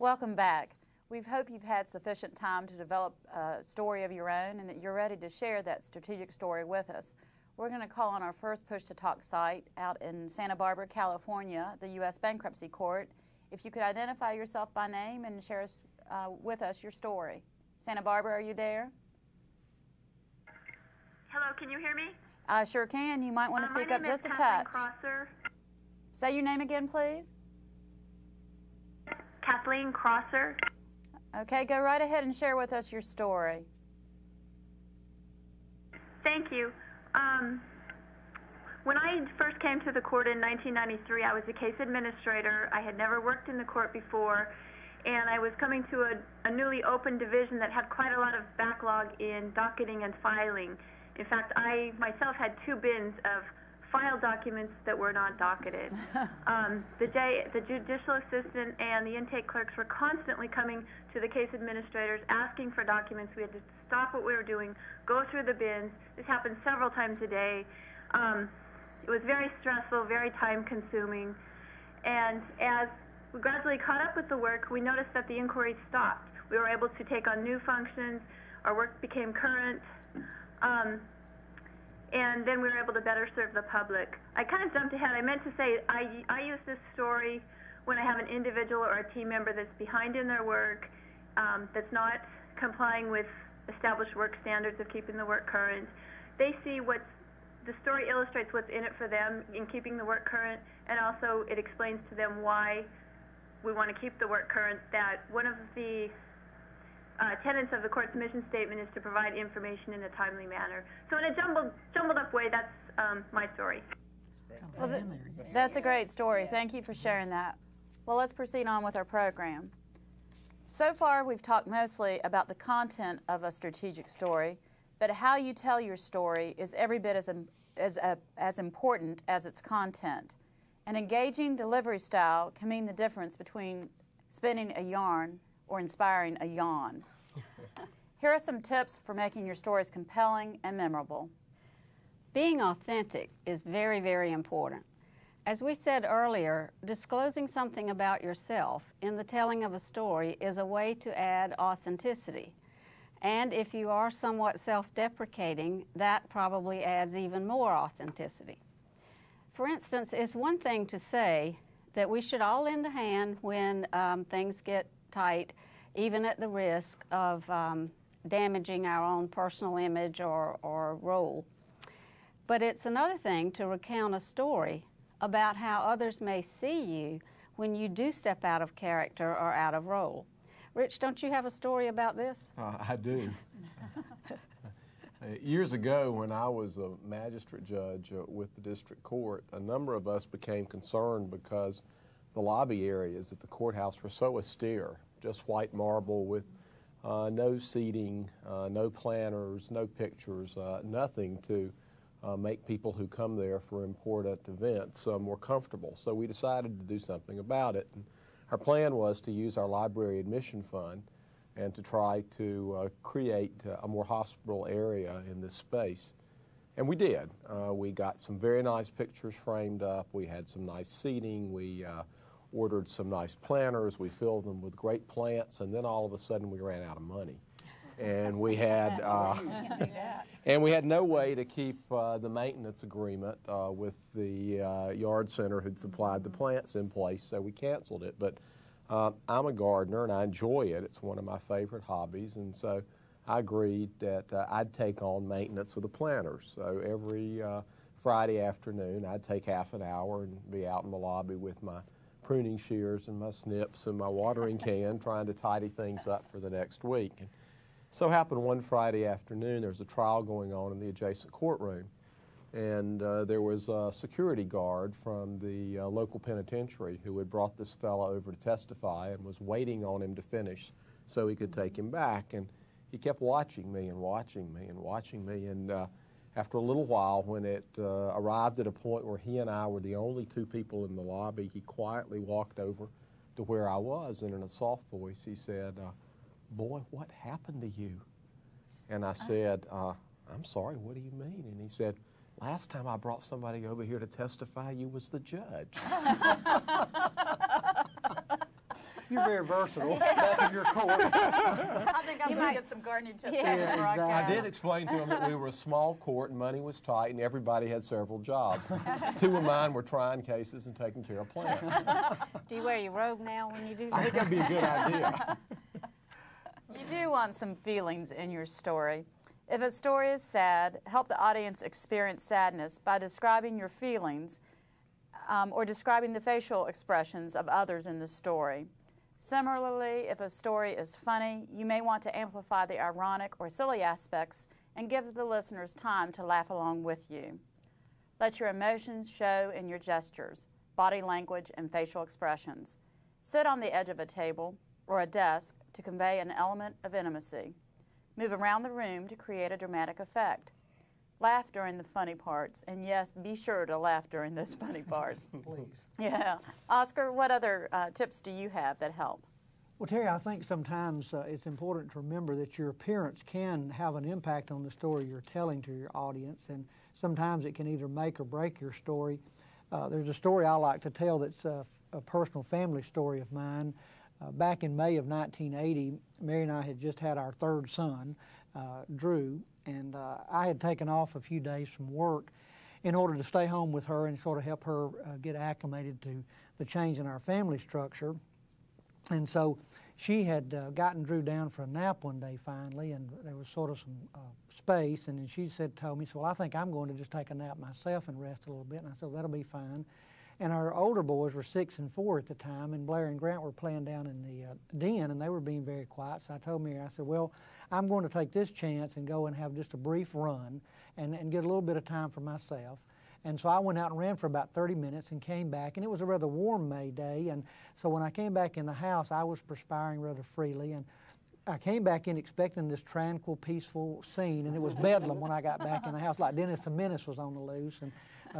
Welcome back. We hope you've had sufficient time to develop a story of your own and that you're ready to share that strategic story with us. We're going to call on our first push-to-talk site out in Santa Barbara, California, the U.S. Bankruptcy Court. If you could identify yourself by name and share with us your story. Santa Barbara, are you there? Hello, can you hear me? I sure can. You might want to speak up just a touch. Crosser. Say your name again, please. Kathleen Crosser. Okay, go right ahead and share with us your story. Thank you. When I first came to the court in 1993, I was a case administrator. I had never worked in the court before, and I was coming to a newly opened division that had quite a lot of backlog in docketing and filing. In fact, I myself had 2 bins of file documents that were not docketed. The judicial assistant and the intake clerks were constantly coming to the case administrators asking for documents. We had to stop what we were doing, go through the bins. This happened several times a day. It was very stressful, very time-consuming. And as we gradually caught up with the work, we noticed that the inquiries stopped. We were able to take on new functions. Our work became current. And then we were able to better serve the public. I kind of jumped ahead. I meant to say I use this story when I have an individual or a team member that's behind in their work, that's not complying with established work standards of keeping the work current. They see the story illustrates what's in it for them in keeping the work current, and also it explains to them why we want to keep the work current, that one of the tenets of the court's mission statement is to provide information in a timely manner. So in a jumbled up way, that's my story. Well, that's a great story. Thank you for sharing that. Well, let's proceed on with our program. So far, we've talked mostly about the content of a strategic story, but how you tell your story is every bit as important as its content. An engaging delivery style can mean the difference between spinning a yarn or inspiring a yawn. Here are some tips for making your stories compelling and memorable. Being authentic is very, very important. As we said earlier, disclosing something about yourself in the telling of a story is a way to add authenticity. And if you are somewhat self-deprecating, that probably adds even more authenticity. For instance, it's one thing to say that we should all lend a hand when things get tight, even at the risk of damaging our own personal image or role. But it's another thing to recount a story about how others may see you when you do step out of character or out of role. Rich, don't you have a story about this? I do. Years ago, when I was a magistrate judge with the district court, a number of us became concerned because the lobby areas at the courthouse were so austere, just white marble with no seating, no planners, no pictures, nothing to make people who come there for important events more comfortable. So we decided to do something about it. And our plan was to use our library admission fund and to try to create a more hospitable area in this space. And we did. We got some very nice pictures framed up. We had some nice seating. We ordered some nice planters. We filled them with great plants, and then all of a sudden we ran out of money. And we had no way to keep the maintenance agreement with the yard center who'd supplied the plants in place, so we canceled it. But I'm a gardener and I enjoy it. It's one of my favorite hobbies, and so I agreed that I'd take on maintenance of the planters. So every Friday afternoon I'd take half an hour and be out in the lobby with my pruning shears and my snips and my watering can trying to tidy things up for the next week. And so happened one Friday afternoon there was a trial going on in the adjacent courtroom, and there was a security guard from the local penitentiary who had brought this fellow over to testify and was waiting on him to finish so he could take him back. And he kept watching me and watching me and watching me, and after a little while, when it arrived at a point where he and I were the only 2 people in the lobby, he quietly walked over to where I was, and in a soft voice he said, "Boy, what happened to you?" And I said, "I'm sorry, what do you mean?" And he said, "Last time I brought somebody over here to testify, you was the judge." You're very versatile back in your court. I think I'm going to get some gardening tips Yeah, after the broadcast. exactly. I did explain to him that we were a small court and money was tight and everybody had several jobs. Two of mine were trying cases and taking care of plants. Do you wear your robe now when you do that? I think that'd be a good idea. You do want some feelings in your story. If a story is sad, help the audience experience sadness by describing your feelings or describing the facial expressions of others in the story. Similarly, if a story is funny, you may want to amplify the ironic or silly aspects and give the listeners time to laugh along with you. Let your emotions show in your gestures, body language, and facial expressions. Sit on the edge of a table or a desk to convey an element of intimacy. Move around the room to create a dramatic effect. Laugh during the funny parts, and yes, be sure to laugh during those funny parts. Please. Yeah. Oscar, what other tips do you have that help? Well, Terry, I think sometimes it's important to remember that your appearance can have an impact on the story you're telling to your audience, and sometimes it can either make or break your story. There's a story I like to tell that's a personal family story of mine. Back in May of 1980, Mary and I had just had our third son, Drew, and I had taken off a few days from work in order to stay home with her and sort of help her get acclimated to the change in our family structure. And so she had gotten Drew down for a nap one day finally, and there was sort of some space, and then she told me, well, I think I'm going to just take a nap myself and rest a little bit. And I said, well, that'll be fine. And our older boys were 6 and 4 at the time, and Blair and Grant were playing down in the den, and they were being very quiet. So I told Mary, I said, well, I'm going to take this chance and go and have just a brief run and get a little bit of time for myself. And so I went out and ran for about 30 minutes and came back, and it was a rather warm May day. And so when I came back in the house, I was perspiring rather freely. And I came back in expecting this tranquil, peaceful scene, and it was bedlam when I got back in the house, like Dennis the Menace was on the loose. And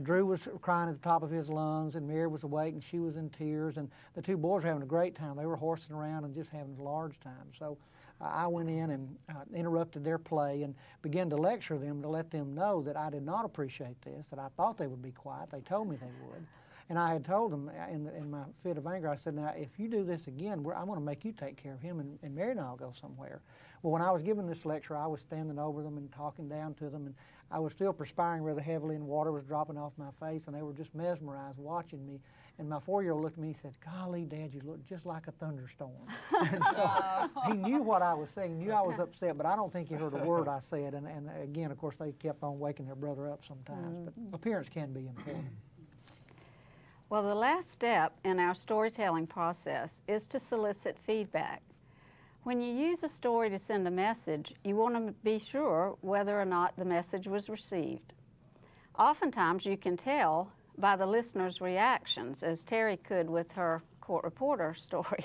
Drew was crying at the top of his lungs, and Mary was awake, and she was in tears, and the two boys were having a great time. They were horsing around and just having a large time. So I went in and interrupted their play and began to lecture them to let them know that I did not appreciate this, that I thought they would be quiet. They told me they would. And I had told them in my fit of anger, I said, now, if you do this again, I'm going to make you take care of him, and Mary and I will go somewhere. Well, when I was giving this lecture, I was standing over them and talking down to them, and I was still perspiring rather heavily, and water was dropping off my face, and they were just mesmerized watching me. And my 4-year-old looked at me and said, golly, Dad, you look just like a thunderstorm. And so he knew what I was saying, knew I was upset, but I don't think he heard a word I said. And again, of course, they kept on waking their brother up sometimes, but appearance can be important. Well, the last step in our storytelling process is to solicit feedback. When you use a story to send a message, you want to be sure whether or not the message was received. Oftentimes, you can tell by the listener's reactions, as Terry could with her court reporter story.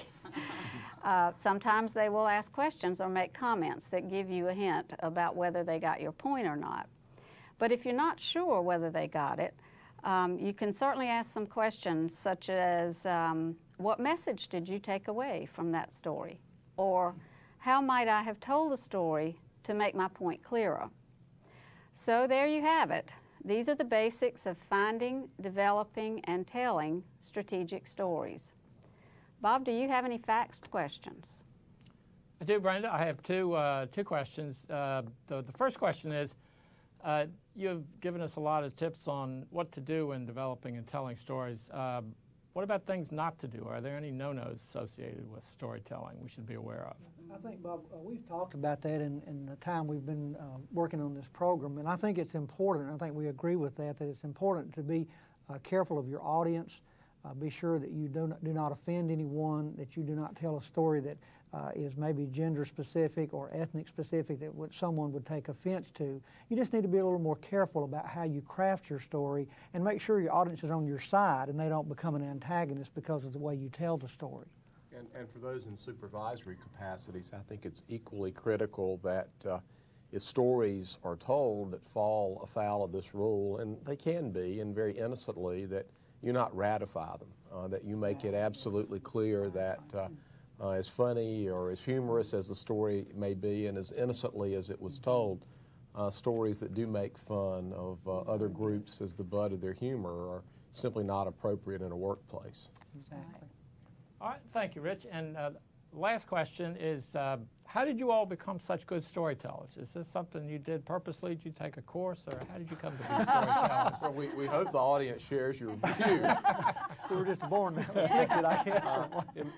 Sometimes they will ask questions or make comments that give you a hint about whether they got your point or not. But if you're not sure whether they got it, you can certainly ask some questions such as, what message did you take away from that story? Or, how might I have told the story to make my point clearer? So there you have it. These are the basics of finding, developing, and telling strategic stories. Bob, do you have any faxed questions? I do, Brenda. I have two questions. The first question is, you've given us a lot of tips on what to do in developing and telling stories. What about things not to do? Are there any no-nos associated with storytelling we should be aware of? I think, Bob, we've talked about that in the time we've been working on this program, and I think it's important, I think we agree with that it's important to be careful of your audience, be sure that you do not offend anyone, that you do not tell a story that is maybe gender-specific or ethnic-specific that someone would take offense to. You just need to be a little more careful about how you craft your story and make sure your audience is on your side and they don't become an antagonist because of the way you tell the story. And for those in supervisory capacities, I think it's equally critical that if stories are told that fall afoul of this rule, and they can be, and very innocently, that you not ratify them, that you make it absolutely clear that as funny or as humorous as the story may be and as innocently as it was told, stories that do make fun of other groups as the butt of their humor are simply not appropriate in a workplace. Exactly. All right, thank you, Rich. And last question is, how did you all become such good storytellers? Is this something you did purposely? Did you take a course, or how did you come to be storytellers? Well, we hope the audience shares your view. We were just born afflicted, I guess.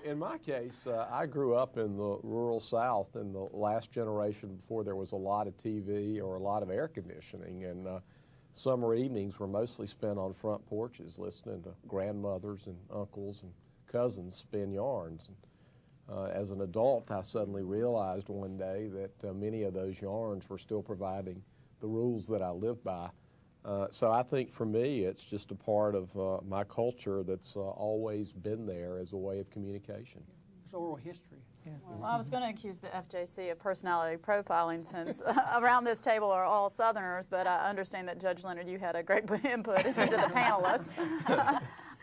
In my case, I grew up in the rural South in the last generation before there was a lot of TV or a lot of air conditioning, and summer evenings were mostly spent on front porches listening to grandmothers and uncles and cousins spin yarns. As an adult, I suddenly realized one day that many of those yarns were still providing the rules that I live by. So I think for me, it's just a part of my culture that's always been there as a way of communication. It's oral history. Yeah. Well, I was going to accuse the FJC of personality profiling since around this table are all Southerners, but I understand that Judge Leonard, you had a great input into the panelists.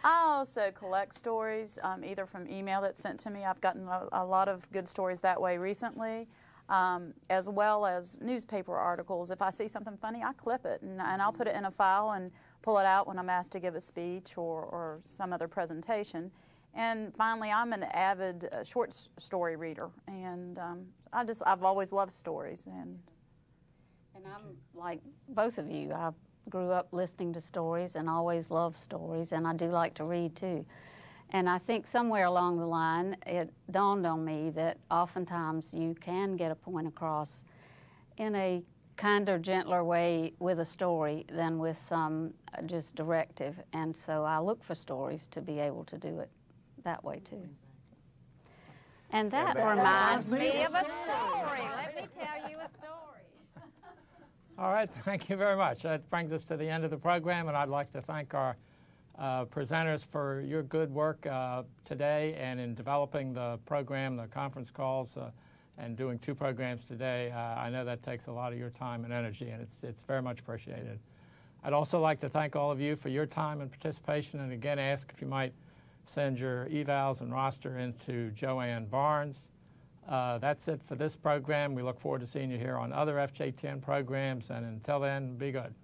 I also collect stories, either from email that's sent to me. I've gotten a lot of good stories that way recently, as well as newspaper articles. If I see something funny, I clip it, and I'll put it in a file and pull it out when I'm asked to give a speech or some other presentation. And finally, I'm an avid short story reader, and I've always loved stories. And I'm like both of you. I grew up listening to stories and always loved stories, and I do like to read too. And I think somewhere along the line, it dawned on me that oftentimes you can get a point across in a kinder, gentler way with a story than with some just directive. And so I look for stories to be able to do it that way too. And that reminds me of a story. Let me tell you a story. All right, thank you very much. That brings us to the end of the program, and I'd like to thank our presenters for your good work today and in developing the program, the conference calls, and doing 2 programs today. I know that takes a lot of your time and energy, and it's very much appreciated. I'd also like to thank all of you for your time and participation, and again ask if you might send your evals and roster into Joanne Barnes. That's it for this program. We look forward to seeing you here on other FJ10 programs, and until then, be good.